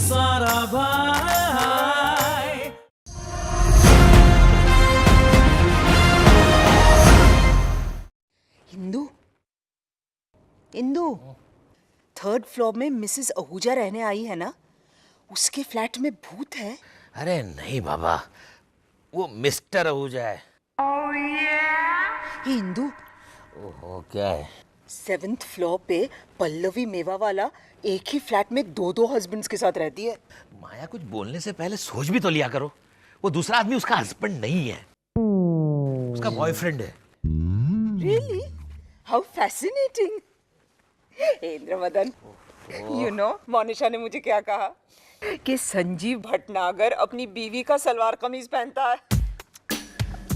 सारा भाई। Indu, third floor में मिसेस आहूजा रहने आई है ना? उसके फ्लैट में भूत है? अरे नहीं बाबा, वो मिस्टर आहूजा है। ये इंदु, ओहो, क्या है? 7th फ्लोर पे पल्लवी मेवा वाला एक ही फ्लैट में दो हस्बैंड्स के साथ रहती है। माया, कुछ बोलने से पहले सोच भी तो लिया करो। वो दूसरा आदमी उसका हस्बैंड नहीं है, उसका बॉयफ्रेंड है। Really? How fascinating! Indravadan, you know, Monisha ने मुझे क्या कहा कि संजीव भटनागर अपनी बीवी का सलवार कमीज पहनता है।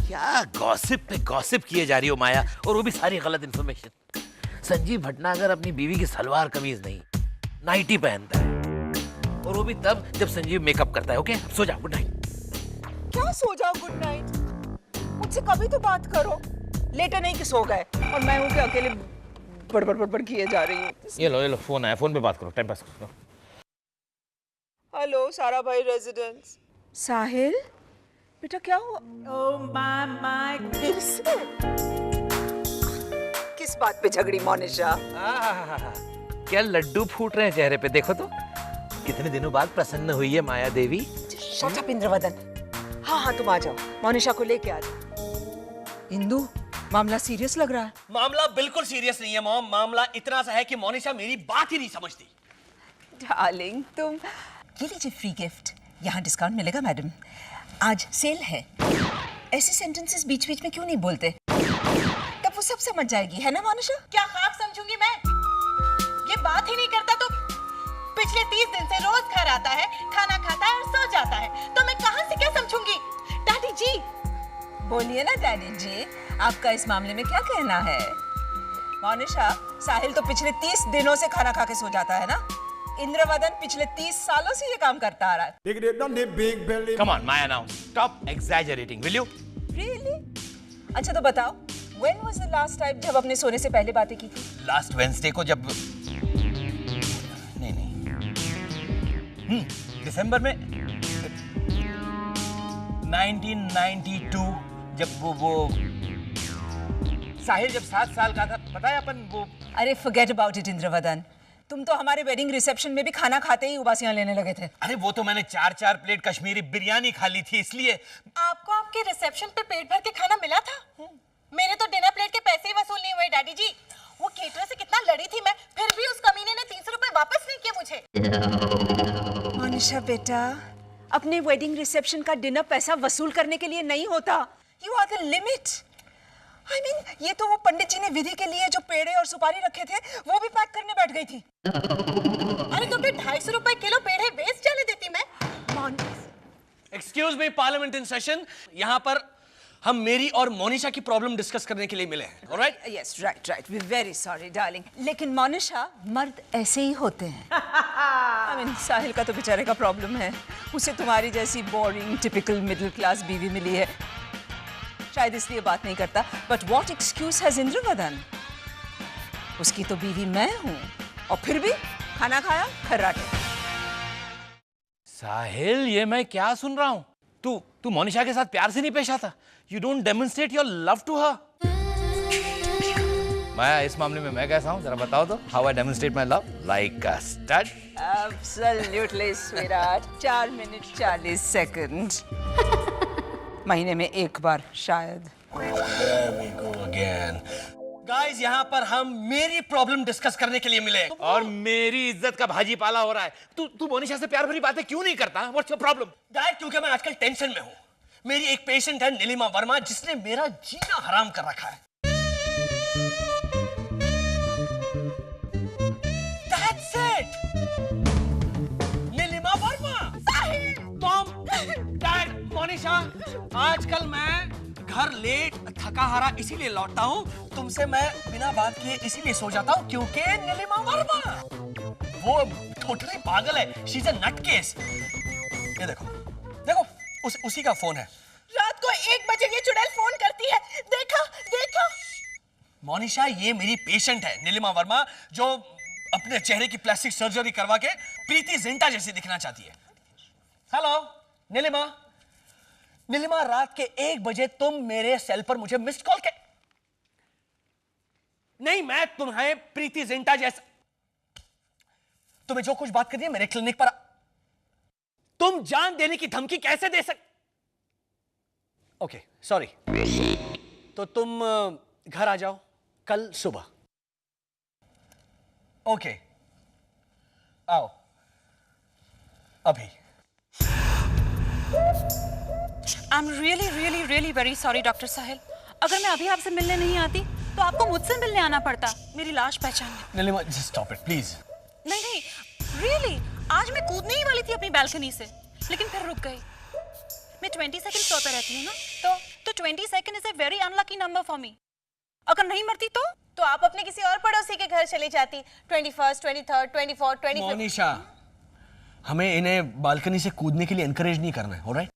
क्या गॉसिप पे गॉसिप किए जा रही हो माया, और वो भी सारी गलत इंफॉर्मेशन। संजीव भटनागर अपनी बीवी की सलवार कमीज नहीं, नाइटी पहनता है, और वो भी तब जब संजीव मेकअप करता है। ओके, सो जाओ, गुड नाइट। क्या सो जाओ, गुड नाइट? मुझसे कभी तो बात करो। लेटे नहीं कि सो गए, और मैं हूँ कि अकेले बड़बड़ किए जा रही हूँ। ये लो फोन आया, फोन पे बात करो, टाइम पास करो। हेलो, सारा भाई रेजिडेंस। साहिल, बेटा क्या हुआ? Oh my फिर से? किस बात पे झगड़ी मोनिशा? क्या लड्डू फूट रहे हैं चेहरे पे, देखो तो। कितने दिनों बाद प्रसन्न हुई है माया देवी। Shut up Indravadan. हाँ, तुम आ जाओ, मोनिशा को लेके आ जाओ। इंदु, मामला सीरियस लग रहा है। मामला बिल्कुल सीरियस नहीं है मॉम। मामला इतना सा है कि मोनिशा मेरी बात ही नहीं समझती। डार्लिंग, तुम ये लीजिए फ्री गिफ्ट। यहाँ डिस्काउंट मिलेगा मैडम, आज सेल है। ऐसे सेंटेंसेस बीच बीच में क्यों नहीं बोलते? तब वो सब समझ जाएगी, है ना मोनिशा? क्या खाक समझूंगी मैं? ये बात ही नहीं करता तो पिछले 30 दिन से रोज घर आता है, खाना खाता है और सो जाता है, तो मैं कहाँ से क्या समझूंगी? डैडी जी, बोलिए ना डैडी जी, आपका इस मामले में क्या कहना है? मोनिशा, साहिल तो पिछले 30 दिनों से खाना खा के सो जाता है ना? इंद्रवदन पिछले 30 सालों से ये काम करता आ रहा है। Come on, Maya, now stop exaggerating, will you? Really? अच्छा तो बताओ, when was the last time जब अपने सोने से पहले बातें की थी? लास्ट वेडनेसडे को जब नहीं दिसंबर में 1992 जब वो साहिल जब 7 साल का था, पता है अपन वो। अरे forget about it इंद्रवदन, तुम तो हमारे वेडिंग रिसेप्शन में भी खाना खाते ही उबासियां लेने लगे थे। अरे वो तो मैंने 4 प्लेट कश्मीरी बिरयानी खा ली थी, इसलिए। आपको आपके रिसेप्शन पे पेट भर के खाना मिला था? मेरे तो डिनर प्लेट के पैसे ही वसूल नहीं हुए डैडी जी। वो केटरर से कितना लड़ी थी मैं, फिर भी उस कमीने ने 300 रुपए वापस नहीं किए मुझे। मोनिशा बेटा, अपने वेडिंग रिसेप्शन का डिनर पैसा वसूल करने के लिए नहीं होता। You are the limit. I mean, ये तो वो पंडित जी ने विधि के लिए जो पेड़े और सुपारी रखे थे, वो भी पैक करने बैठ गई थी। अरे तो फिर 250 रुपए किलो पेड़े वेस्ट जाने देती मैं। Excuse me, parliament in session. यहाँ पर हम मेरी और मोनिशा की प्रॉब्लम डिस्कस करने के लिए मिले हैं। Alright? Yes, right. We're very sorry, darling. लेकिन मोनिशा, मर्द ऐसे ही होते हैं। I mean, साहिल का तो बेचारे का प्रॉब्लम है। उसे तुम्हारी जैसी बोरिंग, टिपिकल मिडिल क्लास बीवी मिली है। शायद इसलिए बात नहीं करता। But what excuse has Indravadan? उसकी तो बीवी मैं हूँ, और फिर भी खाना खाया खर्राटे। साहिल, ये मैं क्या सुन रहा हूँ? तू मोनिशा के साथ प्यार से नहीं पेश आता। You don't demonstrate your love to her. माया, इस मामले में मैं कैसा हूँ, जरा बताओ तो। How I demonstrate my love? Like a stud. Absolutely, sweetheart. 4 minute 40 second. महीने में एक बार शायद। There we go again. Guys, यहाँ पर हम मेरी प्रॉब्लम डिस्कस करने के लिए मिले। और मेरी इज्जत का भाजी पाला हो रहा है। तू मोनिशा से प्यार भरी बातें क्यों नहीं करता? What's your problem? डैड, क्योंकि मैं आजकल टेंशन में हूँ। मेरी एक पेशेंट है नीलिमा वर्मा, जिसने मेरा जीना हराम कर रखा है। That's it. नीलिमा वर्मा। तुम, डैड, मोनिशा, आजकल मैं घर लेट थका हारा इसीलिए लौटता हूँ। तुमसे मैं बिना बात किए इसीलिए सो जाता हूँ क्योंकि नीलिमा वर्मा वो टोटली पागल है। She is a nutcase. ये देखो उसी का फोन है। रात को 1 बजे ये चुड़ैल फोन करती है। देखा? मोनिशा, ये मेरी पेशेंट है नीलिमा वर्मा, जो अपने चेहरे की प्लास्टिक सर्जरी करवा के प्रीति जिंटा जैसी दिखना चाहती है। हेलो नीलिमा, नीलिमा रात के 1 बजे तुम मेरे सेल पर मुझे मिस्ड कॉल के नहीं, मैं तुम्हें प्रीति जिंटा जैसा, तुम्हें जो कुछ बात करनी है मेरे क्लिनिक पर तुम जान देने की धमकी कैसे दे ओके सॉरी। तो तुम घर आ जाओ कल सुबह। ओके आओ अभी। I'm really, really, really very sorry, doctor Sahil. अगर मैं अभी आपसे मिलने नहीं आती तो आपको मुझसे मिलने आना पड़ता मेरी लाश पहचानने। Nilima just stop it please. नहीं, really, आज मैं कूदने ही वाली थी अपनी बालकनी से, लेकिन फिर रुक गई। मैं 22nd फ्लोर पे रहती हूँ ना, तो 22nd is a very unlucky number for me। अगर नहीं मरती तो आप अपने किसी और पड़ोसी के घर चली जाती। 21st, 23rd, 24th, 25th। Monisha, हमें इन्हें बालकनी से कूदने के लिए एनकरेज नहीं करना है, alright?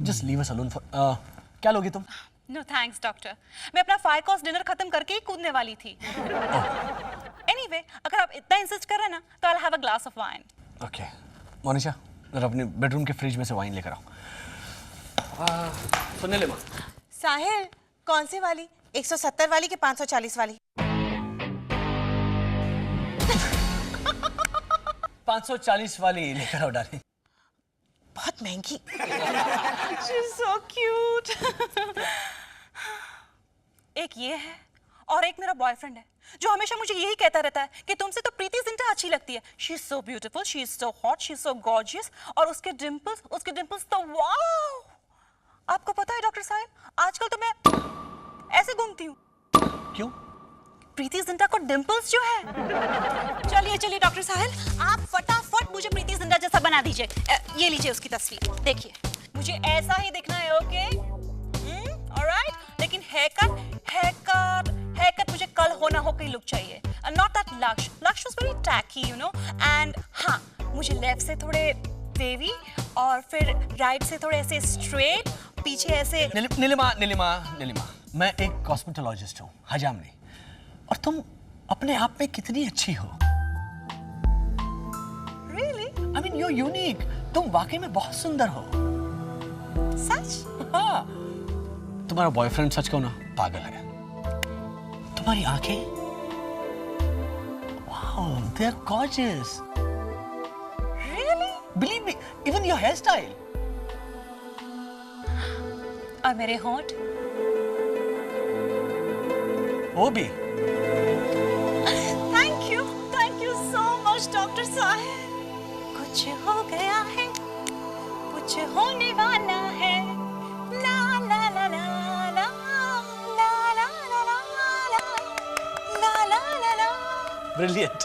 Just leave us alone for क्या लोगे तुम? नो थैंक्स डॉक्टर, मैं अपना 5 कोर्स डिनर खत्म करके ही कूदने वाली थी। एनीवे, अगर आप इतना इंसिस्ट कर रहे हैं ना तो I will have a glass of wine. Okay Monisha, जरा अपने बेडरूम के फ्रिज में से वाइन लेकर आओ। सुनने ले माँ, साहिल, कौन सी वाली? 170 वाली कि 540 वाली? 540 वाली लेकर आओ डार्लिंग। बहुत महंगी। She's so cute। एक ये है और एक मेरा बॉयफ्रेंड है जो हमेशा मुझे यही कहता रहता है कि तुमसे तो प्रीति जिंटा अच्छी लगती है। She is so beautiful, she is so hot, she is so gorgeous। और उसके डिंपल्स तो वाव। आपको पता है डॉक्टर साहिब, आजकल तो मैं ऐसे घूमती हूँ। क्यों? प्रीति जिंटा को डिंपल्स जो है। चलिए डॉक्टर साहिल, आप फटाफट मुझे प्रीति जिंटा जैसा बना दीजिए। ये लीजिए उसकी तस्वीर, देखिए मुझे ऐसा ही दिखना है। ओके ऑलराइट, लेकिन हेयरकट मुझे कल होना हो कहीं लुक चाहिए। Not that Lakshya was very tacky you know. And हाँ, मुझे लेफ्ट से थोड़े वेवी और फिर राइट से थोड़े ऐसे स्ट्रेट, पीछे ऐसे। नीलिमा, मैं एक कॉस्मेटोलॉजिस्ट हूँ, हजाम नहीं। और तुम अपने आप में कितनी अच्छी हो। Really? I mean, you're unique। तुम वाकई में बहुत सुंदर हो। सच? हाँ। तुम्हारा बॉयफ्रेंड सच कहो ना पागल है। तुम्हारी आंखें, wow, they're gorgeous। Really? Believe me, even your hairstyle। और मेरे होंठ? वो भी। Thank you so much, doctor sahib. कुछ हो गया है, कुछ होने वाला है। ला ला ला ला ला ला ला ला ला ला ला। Brilliant।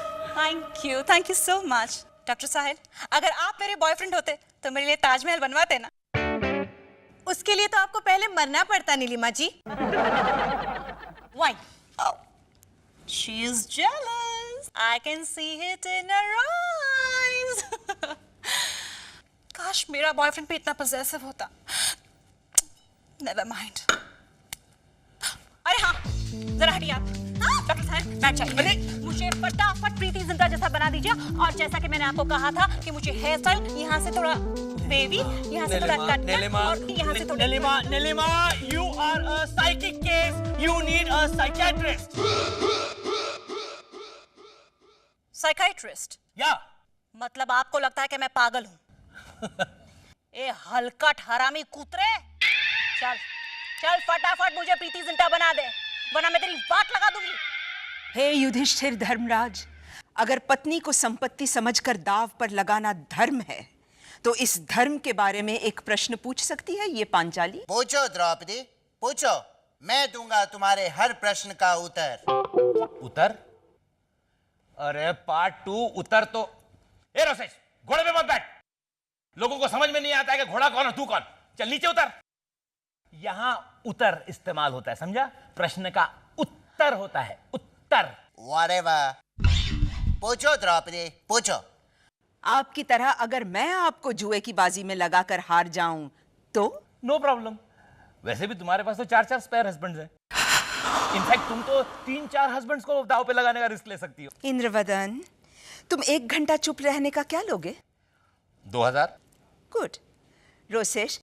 Thank you so much, doctor Sahil. अगर आप मेरे बॉयफ्रेंड होते तो मेरे लिए ताजमहल बनवाते ना। उसके लिए तो आपको पहले मरना पड़ता नीलिमा जी। Why? Oh, she is jealous। I can see it in her eyes। काश मेरा बॉयफ्रेंड भी इतना possessive होता। Never mind। अरे हाँ, जरा हटिए आप। डॉक्टर साहब, बैठ जाइए। मुझे फटाफट प्रीति जिंटा जैसा बना दीजिए। और जैसा कि मैंने आपको कहा था कि मुझे हेयर स्टाइल यहाँ से थोड़ा वेवी, यहाँ से थोड़ा कट और यहाँ से थोड़ा। Nilima, you are a psychic case। You need a psychiatrist। Psychiatrist? या मतलब आपको लगता है कि मैं पागल हूँ? ए हलकट हरामी कुतरे, चल फटाफट मुझे प्रीति जिंटा बना दे, वरना मैं तेरी वाट लगा दूंगी। हे युधिष्ठिर धर्मराज, अगर पत्नी को संपत्ति समझकर दाव पर लगाना धर्म है तो इस धर्म के बारे में एक प्रश्न पूछ सकती है ये पांचाली? पूछो द्रौपदी, पूछो। मैं दूंगा तुम्हारे हर प्रश्न का उत्तर? अरे पार्ट 2 उत्तर तो। ए रोसेश, घोड़े पे मत बैठ। लोगों को समझ में नहीं आता है कि घोड़ा कौन और तू कौन। चल नीचे उतर। यहां उत्तर इस्तेमाल होता है, समझा? प्रश्न का उत्तर होता है, उत्तर। वारे वाह। पूछो द्रौपदी, पूछो। आपकी तरह अगर मैं आपको जुए की बाजी में लगाकर हार जाऊं तो? No problem. वैसे भी तुम्हारे पास तो 4-4 स्पेयर हस्बैंड्स हैं। इनफैक्ट तुम तो 3-4 हस्बैंड्स को दाव पे लगाने का रिस्क ले सकती हो। इंद्रवदन, तुम 1 घंटा चुप रहने का क्या लोगे? 2000। गुड। रोसेश,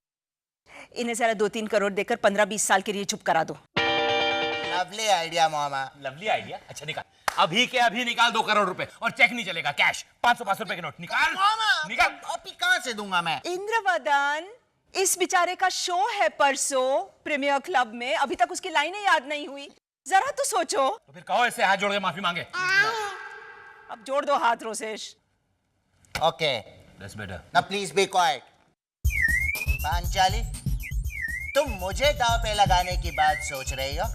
इन्हें जरा 2-3 करोड़ देकर 15-20 साल के लिए चुप करा दो। लवली आइडिया मामा। Lovely idea. अच्छा निकाल, अभी के अभी निकाल 2 करोड़ रुपए, और चेक नहीं चलेगा, कैश 500 रुपए के नोट निकाल। मामा निकाल। अभी कहाँ से दूंगा मैं? इंद्रवदन, इस बेचारे का शो है परसों प्रीमियर क्लब में, अभी तक उसकी लाइनें याद नहीं हुई। जरा तो सोचो। तो फिर कहो इससे हाथ जोड़ के माफी मांगे। अब जोड़ दो हाथ Rosesh. Okay, That's better. now please be quiet. Panchali, तुम मुझे दांव पे लगाने की बात सोच रही हो?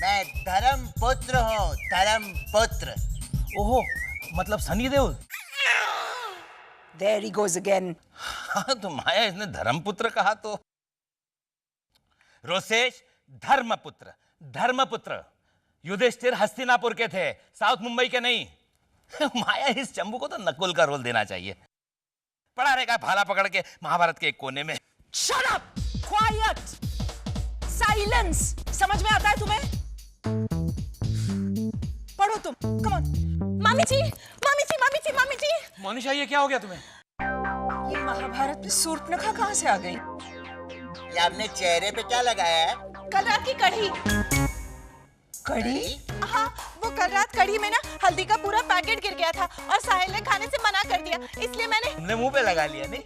मैं धर्मपुत्र हूँ, धर्मपुत्र। ओहो, मतलब Sunny Deol. There he goes again. हाँ तो माया इसने धर्मपुत्र कहा तो। रोसेश धर्मपुत्र, धर्मपुत्र। युधिष्ठिर हस्तिनापुर के थे, साउथ मुंबई के नहीं। माया इस चंबू को तो नकुल का रोल देना चाहिए। पड़ा रहेगा भाला पकड़ के महाभारत के एक कोने में। Shut up! Quiet! Silence! समझ में आता है तुम्हें? पढ़ो तुम, come on. मामी जी, मामी जी, मामी जी, मामी जी। मोनिशा ये क्या हो गया तुम्हें? ये महाभारत में सूर्पनखा कहाँ से आ गई? ये आपने चेहरे पे क्या लगाया है? कल रात की कढ़ी। कड़ी? हाँ, वो कल रात कढ़ी में ना हल्दी का पूरा पैकेट गिर गया था और साहिल ने खाने से मना कर दिया, इसलिए मैंने। तुमने मुंह पे लगा लिया नहीं?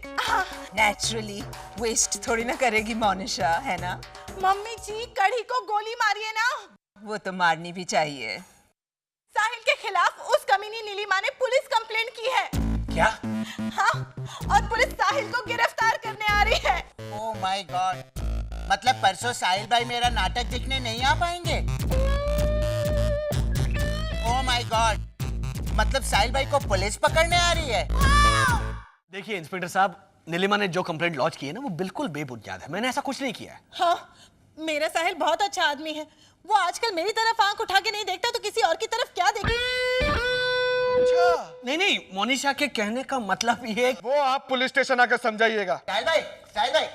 Naturally, waste थोड़ी ना करेगी मोनिशा, है ना? मम्मी जी, कढ़ी को गोली मारिए ना। वो तो मारनी भी चाहिए। साहिल के खिलाफ उस कमीनी नीलिमा ने पुलिस कंप्लेंट की है। क्या? हाँ, और पुलिस साहिल को गिरफ्तार करने आ रही है। Oh my God! मतलब परसों साहिल भाई मेरा नाटक देखने नहीं आ पाएंगे? Oh my God! मतलब साहिल भाई को पुलिस पकड़ने आ रही है? देखिए इंस्पेक्टर साहब, नीलिमा ने जो कंप्लेंट लॉन्च की है ना, वो बिल्कुल बेबुनियाद है। मैंने ऐसा कुछ नहीं किया है। हाँ, मेरा साहिल बहुत अच्छा आदमी है। वो आजकल मेरी तरफ आंख उठा के नहीं देखता तो किसी और की तरफ क्या देखेगा? नहीं नहीं, मोनिशा के कहने का मतलब ये। वो आप पुलिस स्टेशन आकर समझाइएगा। साहिल भाई,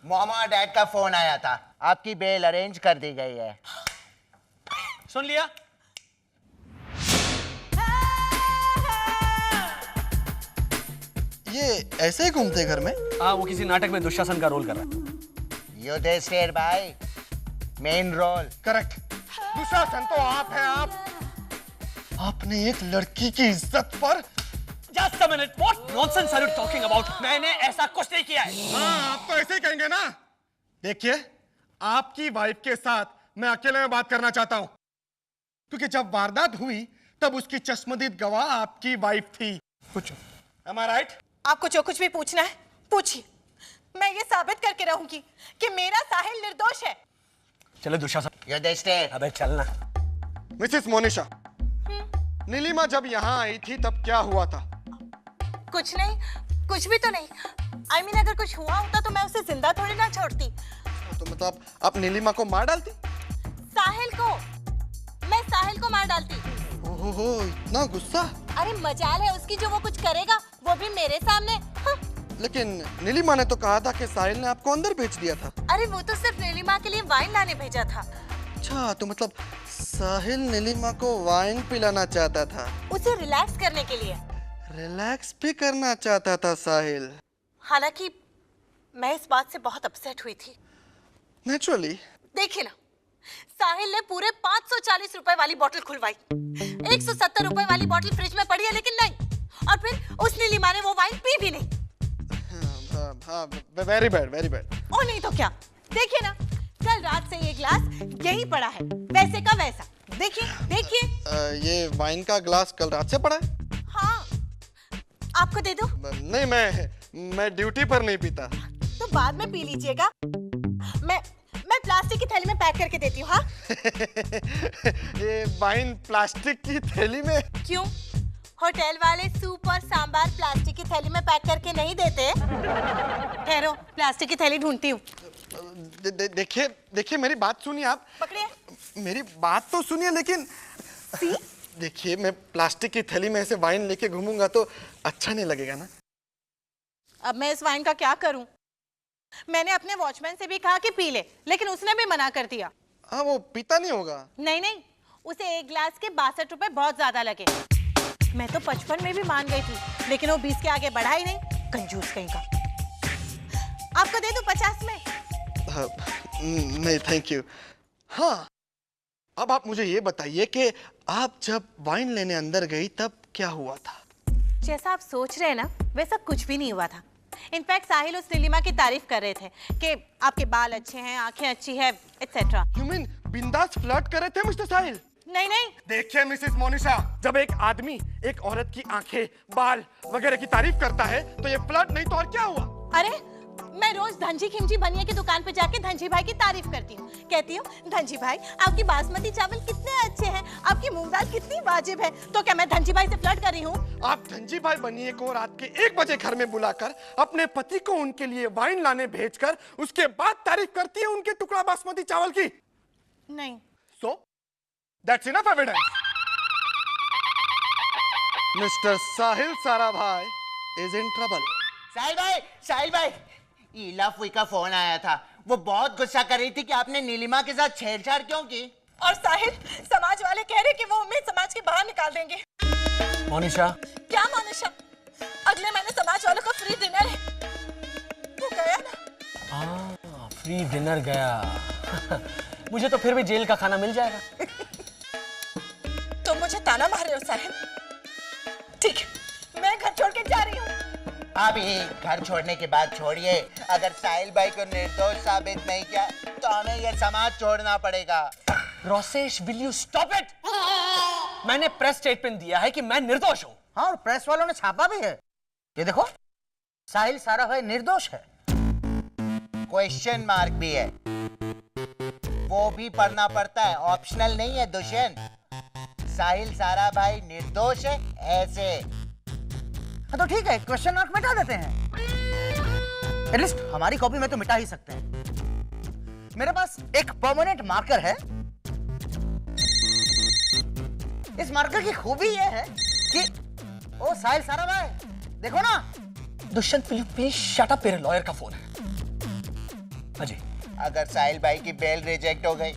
मामा डैड का फोन आया था, आपकी बेल अरेंज कर दी गई है। सुन लिया? ये ऐसे ही घूमते घर में? हाँ, वो किसी नाटक में दुशासन का रोल कर रहा है। युधिष्ठिर भाई, मेन रोल। करेक्ट। दुशासन तो आप हैं। आप आपने एक लड़की की इज्जत पर। Just a minute, what nonsense are you talking about? मैंने ऐसा कुछ नहीं किया है। हाँ, आप तो ऐसे ही कहेंगे ना। देखिए, आपकी वाइफ के साथ मैं अकेले में बात करना चाहता हूँ, क्योंकि जब वारदात हुई तब उसकी चश्मदीद गवाह आपकी वाइफ थी। पूछो। Am I right? आपको जो कुछ भी पूछना है पूछिए। मैं ये साबित करके रहूंगी कि मेरा साहिल निर्दोष है। चलो दुशासन। युधिष्ठिर, अबे चलना। मिसेस मोनिशा, नीलिमा जब यहाँ आई थी तब क्या हुआ था? कुछ नहीं, कुछ भी तो नहीं। I mean, अगर कुछ हुआ होता तो मैं उसे जिंदा थोड़ी ना छोड़ती। तो मतलब आप नीलिमा को मार डालती? साहिल को, मैं साहिल को मार डालती। ओहो, इतना गुस्सा? अरे मजाल है उसकी जो वो कुछ करेगा, वो भी मेरे सामने। हाँ। लेकिन नीलिमा ने तो कहा था कि साहिल ने आपको अंदर भेज दिया था। अरे वो तो सिर्फ नीलिमा के लिए वाइन लाने भेजा था। अच्छा, तो मतलब साहिल नीलिमा को वाइन पिलाना चाहता था? उसे रिलैक्स करने के लिए। रिलैक्स भी करना चाहता था साहिल। हालांकि मैं इस बात से बहुत अपसेट हुई थी। नेचुरली। देखिए ना, साहिल ने पूरे 540 रुपए वाली बोतल खुलवाई, 170 रुपए वाली बोतल फ्रिज में पड़ी है लेकिन नहीं, और फिर उस नीलिमा ने वो वाइन पी भी नहीं। हाँ, वेरी बैड, वेरी बैड। ओ नहीं तो क्या, देखिए ना, कल रात से ये ग्लास यही पड़ा है, वैसे का वैसा। देखिए देखिए। ये वाइन का ग्लास कल रात से पड़ा है? हाँ, आपको दे दो? नहीं, मैं ड्यूटी पर नहीं पीता। तो बाद में पी लीजिएगा। मैं प्लास्टिक की थैली में पैक करके देती हूँ। हाँ? ये वाइन प्लास्टिक की थैली में? क्यों? होटल वाले सूप और सांबार प्लास्टिक की थैली में पैक करके नहीं देते? ठहरो, प्लास्टिक की थैली ढूंढती हूँ। देखिए मेरी बात सुनिए आप। पकड़िए। मेरी बात तो सुनिए, लेकिन देखिए, मैं प्लास्टिक की थैली में ऐसे वाइन लेके घूमूंगा तो अच्छा नहीं लगेगा ना। अब मैं इस वाइन का क्या करूं? मैंने अपने वॉचमैन से भी कहा कि पी ले, लेकिन उसने भी मना कर दिया। हाँ, वो पीता नहीं होगा। नहीं, उसे एक गिलास के 62 रुपए बहुत ज्यादा लगे। मैं तो 55 में भी मान गई थी, लेकिन वो 20 के आगे बढ़ा ही नहीं, कंजूस कहीं का। आपको दे दूं 50 में? नहीं थैंक यू। हाँ, अब आप मुझे ये बताइए कि आप जब वाइन लेने अंदर गई तब क्या हुआ था? जैसा आप सोच रहे हैं ना, वैसा कुछ भी नहीं हुआ था। इनफैक्ट साहिल उस नीलिमा की तारीफ कर रहे थे कि आपके बाल अच्छे हैं, आंखें अच्छी है, एटसेट्रा। यू मीन बिंदास फ्लर्ट कर रहे थे मिस्टर साहिल? नहीं नहीं, देखिए मिसेस मोनिशा, जब एक आदमी एक औरत की आंखें, बाल वगैरह की तारीफ करता है तो ये फ्लर्ट नहीं तो और क्या हुआ? अरे मैं रोज धनजी खिमजी बनिया की दुकान पे जाके धनजी भाई की तारीफ करती हूँ। कहती हूँ, धनजी भाई आपकी बासमती चावल कितने अच्छे हैं, आपकी मूंग दाल कितनी वाजिब है। तो क्या मैं धनजी भाई से फ्लर्ट कर रही हूँ? आप धनजी भाई बनिए को रात के 1 बजे घर में बुलाकर अपने पति को उनके लिए वाइन लाने भेजकर उसके बाद तारीफ करती है उनके टुकड़ा बासमती चावल की? नहीं। So that's enough evidence. Mr. Sahil Sarabhai is in trouble. साहिल भाई, ईला फुई का फोन आया था। वो बहुत गुस्सा कर रही थी कि आपने नीलिमा के साथ छेड़छाड़ क्यों की। और साहिल, समाज वाले कह रहे कि वो हमें समाज के बाहर निकाल देंगे। मोनिशा, क्या मोनिशा? अगले महीने समाज वालों का फ्री डिनर है, वो गया ना। फ्री डिनर गया। मुझे तो फिर भी जेल का खाना मिल जाएगा। तुम मुझे ताना मार रहे हो साहिल? ठीक है, मैं घर छोड़ के जा रही हूँ। अभी घर छोड़ने के बाद छोड़िए, अगर साहिल भाई को निर्दोष साबित नहीं किया तो हमें ये समाज छोड़ना पड़ेगा। Rosesh, will you stop it? मैंने प्रेस स्टेटमेंट दिया है कि मैं निर्दोष हूँ। हाँ, और प्रेस वालों ने छापा भी है। ये देखो, साहिल साराभाई निर्दोष है। क्वेश्चन मार्क भी है, वो भी पढ़ना पड़ता है, ऑप्शनल नहीं है दुष्यंत। साहिल साराभाई निर्दोष है ऐसे। हाँ तो ठीक है, क्वेश्चन मार्क मिटा देते हैं। एटलीस्ट हमारी कॉपी में तो मिटा ही सकते हैं। मेरे पास एक परमानेंट मार्कर है। इस मार्कर की खूबी यह है कि ओ साहिल साराभाई, देखो ना। दुष्यंत, प्लीज शट अप, मेरे लॉयर का फोन है। अजय, अगर साहिल भाई की बेल रिजेक्ट हो गई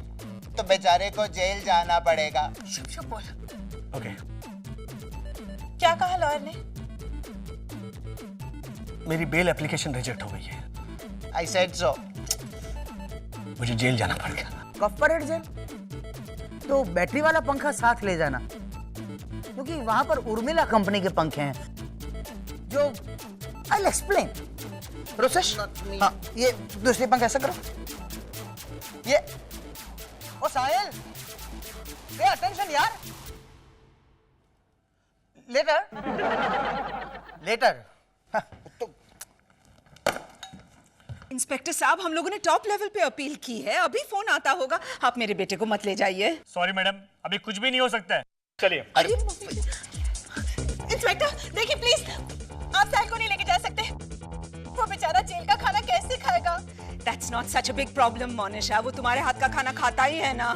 तो बेचारे को जेल जाना पड़ेगा। चुप चुप बोल। ओके। क्या कहा लॉयर ने? मेरी बेल एप्लीकेशन रिजेक्ट हो गई है। I said so. मुझे जेल जाना पड़ेगा। Corporate jail? तो बैटरी वाला पंखा साथ ले जाना, क्योंकि वहां पर उर्मिला कंपनी के पंखे हैं जो आई एक्सप्लेन। रोसेश, हाँ, ये दूसरी पंखा ऐसा करो। ये ओ साहिल, पे अटेंशन यार। लेटर इंस्पेक्टर साहब, हम लोगों ने टॉप लेवल पे अपील की है, अभी फोन आता होगा। आप मेरे बेटे को मत ले जाइए। सॉरी मैडम, अभी कुछ भी नहीं हो सकता है। चलिए। अरे इंस्पेक्टर देखिए प्लीज, आप साहिल को नहीं लेके जा सकते। वो बेचारा जेल का खाना कैसे खाएगा? That's not such a big problem, Monisha. वो तुम्हारे हाथ का खाना खाता ही है ना।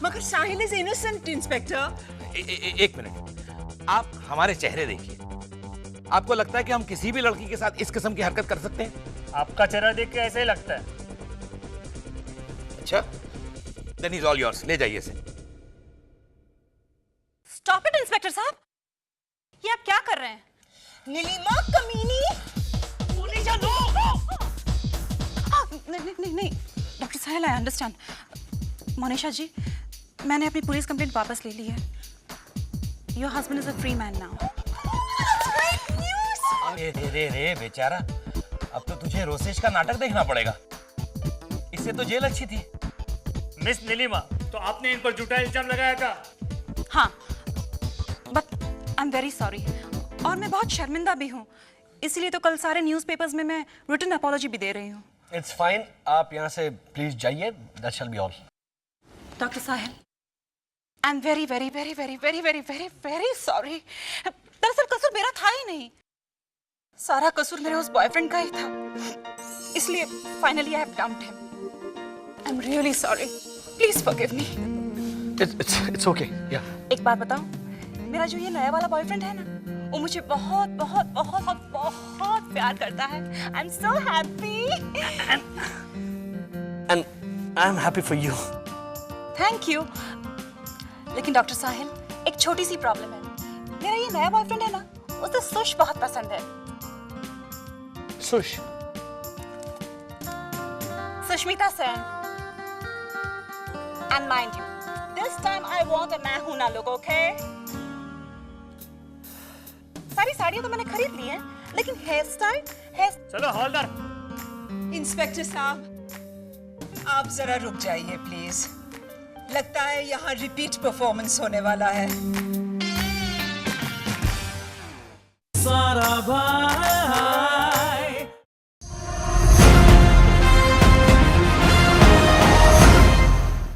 मगर साहिल इज इनोसेंट इंस्पेक्टर। एक मिनट, आप हमारे चेहरे देखिए। आपको लगता है कि हम किसी भी लड़की के साथ इस किस्म की हरकत कर सकते हैं? आपका चेहरा देख के ऐसे ही लगता है। अच्छा, then he's all yours. ले जाइए इसे। स्टॉप इट इंस्पेक्टर साहब, ये आप क्या कर रहे हैं? नीलिमा कमीनी। नहीं doctor Sahil, I understand. Monisha ji, मैंने अपनी पुलिस कंप्लेंट वापस ले ली है। Your husband is a free man now. रे बेचारा, अब तो तुझे रोसेश का नाटक देखना पड़ेगा। इससे तो जेल अच्छी थी। मिस नीलिमा, तो आपने इन पर झूठा इल्जाम लगाया था? हाँ, but I am very sorry, और मैं बहुत शर्मिंदा भी हूँ। इसीलिए तो कल सारे न्यूज़पेपर्स में मैं रिटन अपॉलॉजी भी दे रही हूँ। इट्स फाइन, आप यहाँ से प्लीज जाइए। That shall be all. Doctor Sahil, I am very very very very very very very very sorry. दरअसल कसूर मेरा था ही नहीं, सारा कसूर मेरे उस बॉयफ्रेंड का ही था। इसलिए finally I have dumped him. I am really sorry, please forgive me. It's okay. या एक बात बताऊं, मेरा जो ये नया वाला बॉयफ्रेंड है ना, वो मुझे बहुत बहुत बहुत बहुत प्यार करता है। I am so happy. And I am happy for you. Thank you. लेकिन डॉक्टर साहिल, एक छोटी सी प्रॉब्लम है। मेरा ये नया बॉयफ्रेंड है ना, उसे सुश बहुत पसंद है। Sush Sushmita Sen. And mind you, this time I want a मैं हूं ना look, okay? सारी साड़ियां तो मैंने खरीद ली हैं, लेकिन हेयर स्टाइल चलो हवलदार। इंस्पेक्टर साहब, आप जरा रुक जाइए प्लीज। लगता है यहाँ रिपीट परफॉर्मेंस होने वाला है।